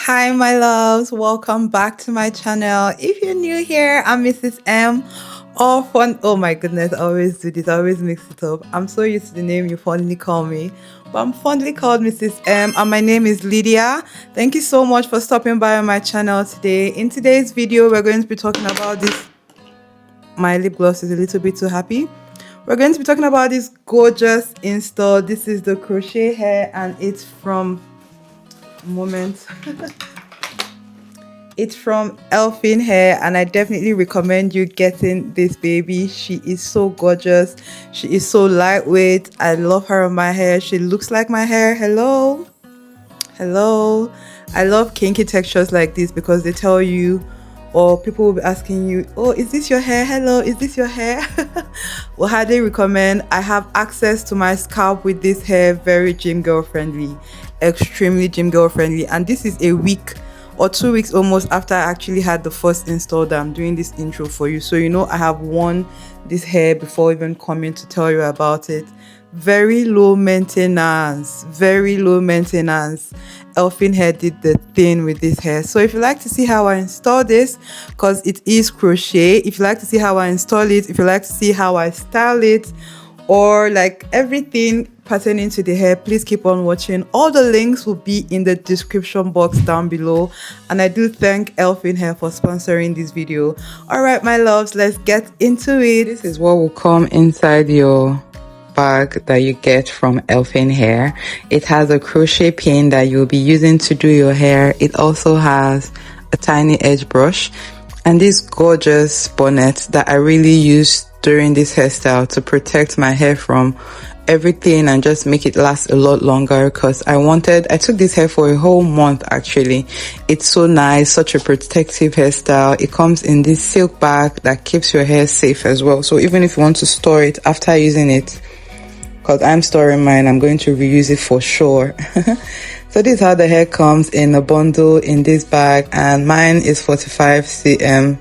Hi my loves, welcome back to my channel. If you're new here, I'm Mrs. M. Or fun, oh my goodness, I always do this, I always mix it up. I'm so used to the name you fondly call me, but I'm fondly called Mrs. M, and my name is Lydia. Thank you so much for stopping by on my channel today. In today's video, we're going to be talking about this. My lip gloss is a little bit too happy. We're going to be talking about this gorgeous install. This is the crochet hair, and it's from it's from Elfin hair, and I definitely recommend you getting this baby. She is so gorgeous. She is so lightweight. I love her on my hair. She looks like my hair. Hello. I love kinky textures like this because they tell you, or people will be asking you, oh, is this your hair? Hello, is this your hair? Well, highly recommend. I have access to my scalp with this hair. Very gym girl friendly, extremely gym girl friendly. And this is a week or 2 weeks almost after I actually had the first install that I'm doing this intro for you. So you know I have worn this hair before even coming to tell you about it. Very low maintenance, very low maintenance. Elfin hair did the thing with this hair. So if you like to see how I install this, because it is crochet, if you like to see how I install it, if you like to see how I style it, or like everything pertaining to the hair, please keep on watching. All the links will be in the description box down below, and I do thank Elfin hair for sponsoring this video. All right my loves, let's get into it. This is what will come inside your bag that you get from Elfin hair. It has a crochet pin that you'll be using to do your hair. It also has a tiny edge brush and this gorgeous bonnet that I really use during this hairstyle to protect my hair from everything and just make it last a lot longer, because I took this hair for a whole month actually. It's so nice, such a protective hairstyle. It comes in this silk bag that keeps your hair safe as well. So even if you want to store it after using it, because I'm storing mine, I'm going to reuse it for sure. So this is how the hair comes in a bundle in this bag, and mine is 45 cm.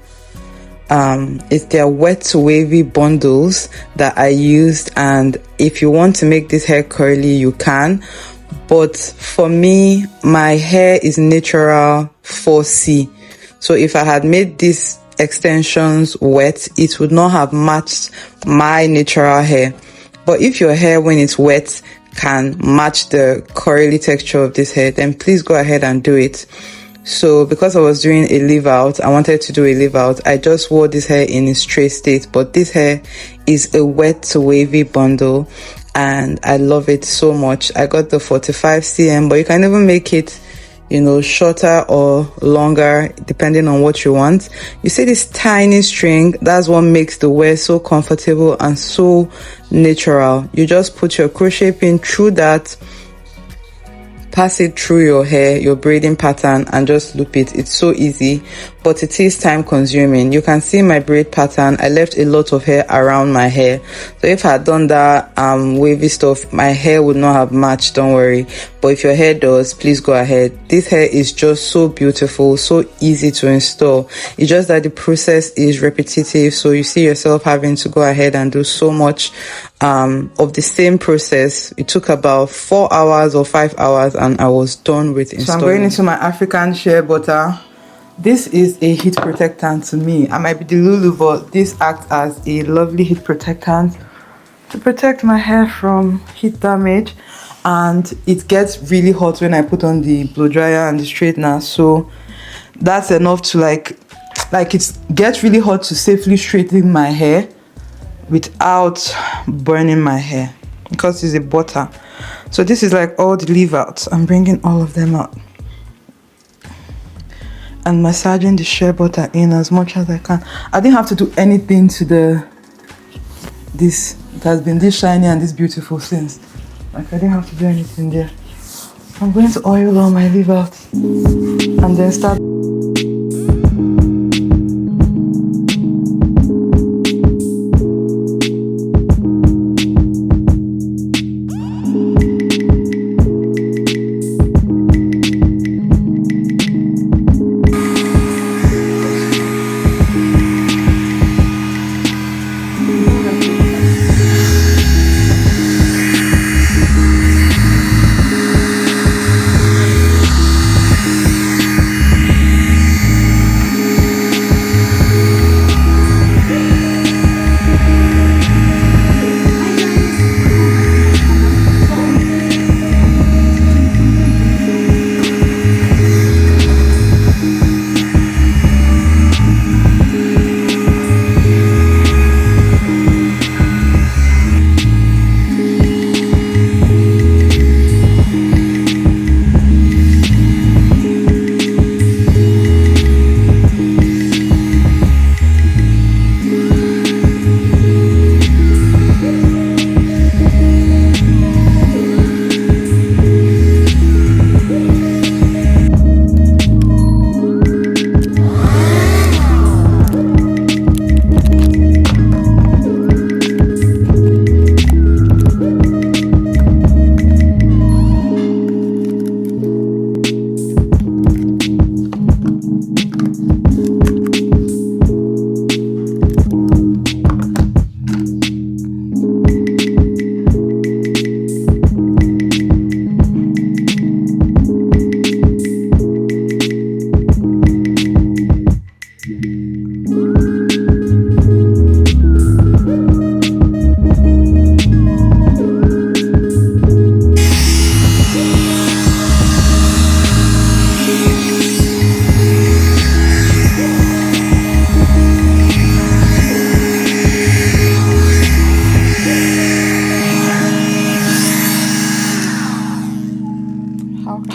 It's their wet to wavy bundles that I used, and if you want to make this hair curly you can, but for me my hair is natural 4C, so if I had made these extensions wet it would not have matched my natural hair. But if your hair when it's wet can match the curly texture of this hair, then please go ahead and do it. So because I was doing a leave out, I wanted to do a leave out, I just wore this hair in a straight state, but this hair is a wet to wavy bundle and I love it so much. I got the 45 cm, but you can even make it, you know, shorter or longer depending on what you want. You see this tiny string, that's what makes the wear so comfortable and so natural. You just put your crochet pin through that, pass it through your hair, your braiding pattern, and just loop it. It's so easy, but it is time consuming. You can see my braid pattern. I left a lot of hair around my hair, so if I had done that wavy stuff, my hair would not have matched, don't worry. But if your hair does, please go ahead. This hair is just so beautiful, so easy to install. It's just that the process is repetitive, so you see yourself having to go ahead and do so much of the same process. It took about 4 hours or 5 hours and I was done with installing. So I'm going into my African shea butter. This is a heat protectant to me. I might be the Lulu, but this acts as a lovely heat protectant to protect my hair from heat damage, and it gets really hot when I put on the blow dryer and the straightener, so that's enough to like it gets really hot to safely straighten my hair without burning my hair, because it's a butter. So this is like all the leave outs. I'm bringing all of them out and massaging the shea butter in as much as I can. I didn't have to do anything to this. It has been this shiny and this beautiful since. Like I didn't have to do anything there. I'm going to oil all my leave outs and then start.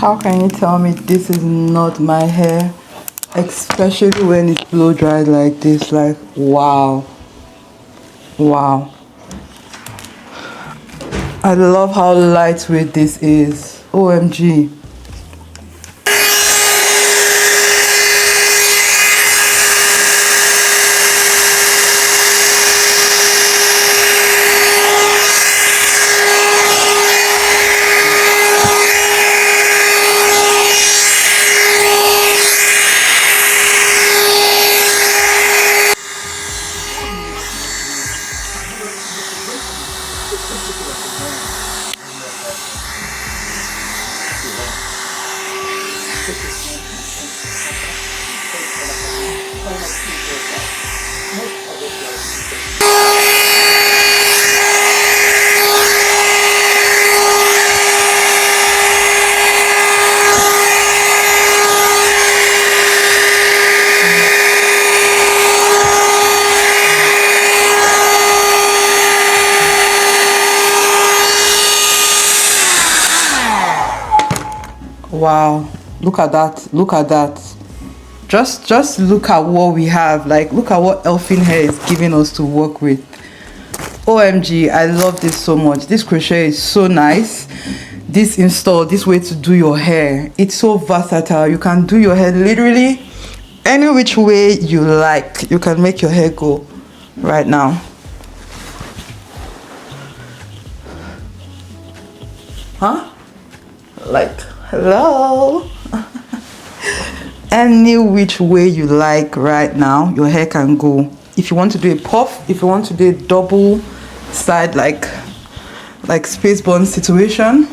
How can you tell me this is not my hair? Especially when it's blow dried like this. Like, wow. Wow. I love how lightweight this is. OMG. Wow, look at that, look at that. Just look at what we have. Like, look at what Elfin hair is giving us to work with. OMG, I love this so much. This crochet is so nice. This install, this way to do your hair, it's so versatile. You can do your hair literally any which way you like. You can make your hair go right now. Huh? Like, hello. Any which way you like right now, your hair can go. If you want to do a puff, if you want to do a double side like space bun situation,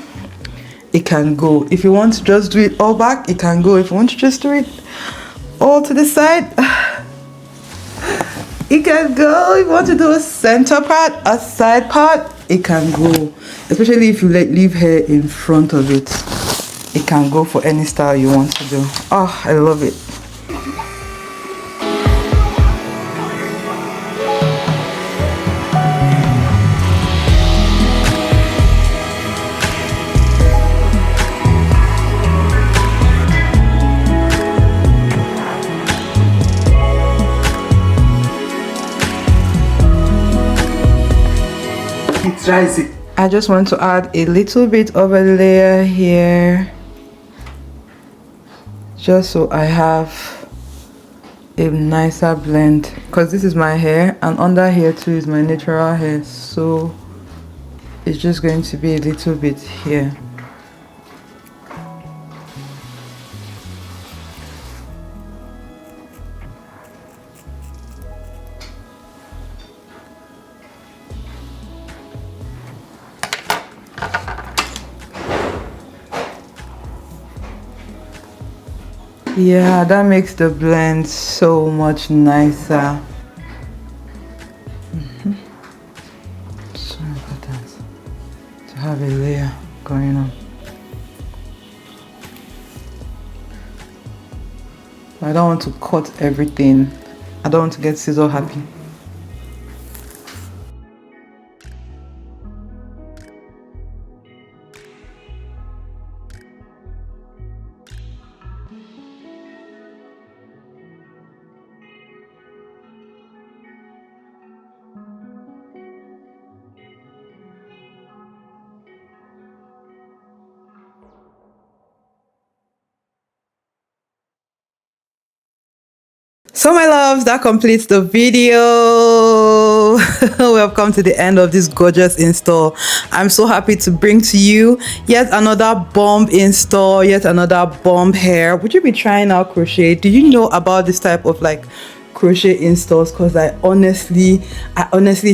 it can go. If you want to just do it all back, it can go. If you want to just do it all to the side, it can go. If you want to do a center part, a side part, it can go. Especially if you leave hair in front of it, it can go for any style you want to do. Oh, I love it. I just want to add a little bit of a layer here, just so I have a nicer blend, because this is my hair and under here too is my natural hair, so it's just going to be a little bit here. Yeah, that makes the blend so much nicer. So important to have a layer going on. I don't want to cut everything. I don't want to get scissor happy. So my loves, that completes the video. We have come to the end of this gorgeous install. I'm so happy to bring to you yet another bomb install, yet another bomb hair. Would you be trying out crochet? Do you know about this type of like crochet installs? Because I honestly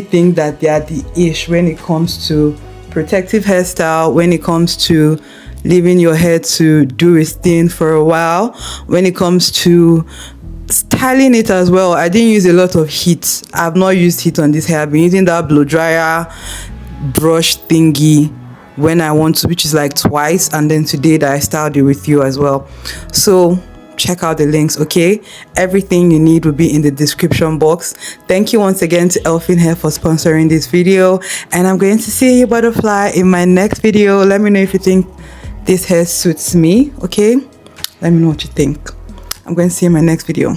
think that they are the ish when it comes to protective hairstyle, when it comes to leaving your hair to do its thing for a while, when it comes to styling it as well. I didn't use a lot of heat. I've not used heat on this hair. I've been using that blow dryer brush thingy when I want to, which is like twice, and then today that I styled it with you as well. So check out the links, okay? Everything you need will be in the description box. Thank you once again to Elfin Hair for sponsoring this video, and I'm going to see you, butterfly, in my next video. Let me know if you think this hair suits me. Okay, let me know what you think. I'm going to see you in my next video.